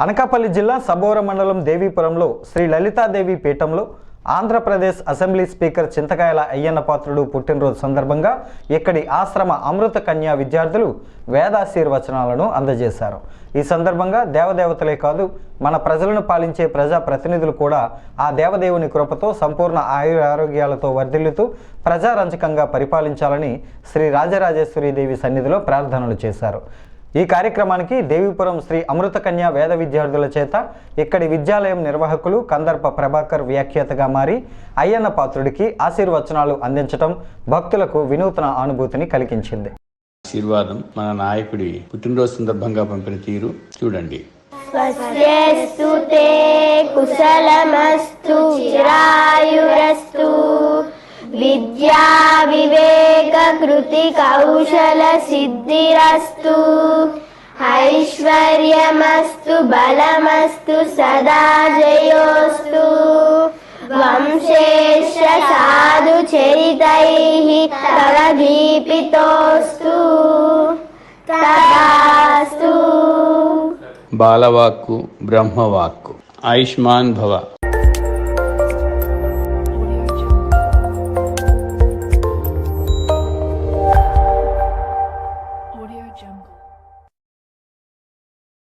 అనకాపల్లి జిల్లా సబోర మండలం దేవీపురంలో శ్రీ లలితాదేవి పీఠంలో ఆంధ్రప్రదేశ్ అసెంబ్లీ స్పీకర్ చింతకాయల అయ్యన్న పాత్రుడు పుట్టినరోజు సందర్భంగా ఇక్కడి ఆశ్రమ అమృత కన్యా విద్యార్థులు వేదాశీర్వచనాలను అందజేశారు. ఈ సందర్భంగా దేవదేవతలే కాదు మన ప్రజలను పాలించే ప్రజా ప్రతినిధులు కూడా ఆ దేవదేవుని కృపతో సంపూర్ణ ఆరోగ్యాలతో వర్ధిల్లుతూ ప్రజారంజకంగా పరిపాలించాలని శ్రీ రాజరాజేశ్వరీదేవి సన్నిధిలో ప్రార్థనలు చేశారు. ఈ కార్యక్రమానికి దేవీపురం శ్రీ అమృత కన్యా వేద విద్యార్థుల చేత ఇక్కడి విద్యాలయం నిర్వాహకులు కందర్ప ప్రభాకర్ వ్యాఖ్యాతగా మారి అయ్యన్న పాత్రుడికి ఆశీర్వచనాలు అందించడం భక్తులకు వినూత్న అనుభూతిని కలిగించింది. ఆశీర్వాదం మన నాయకుడి పుట్టినరోజు సందర్భంగా పంపిన తీరు చూడండి. స్వస్యస్తు తే కుశలమస్తు చిరాయురస్తు విద్యా వివేక కృతి కౌశల సిద్ధిరస్తు ఐశ్వర్యమస్తు బలమస్తు సదా జయోస్తు వంశేష సాధు చరితైః తవ దీపితోస్తు తదాస్తు. బాలవాక్కు బ్రహ్మవాక్కు. ఆయుష్మాన్ భవ.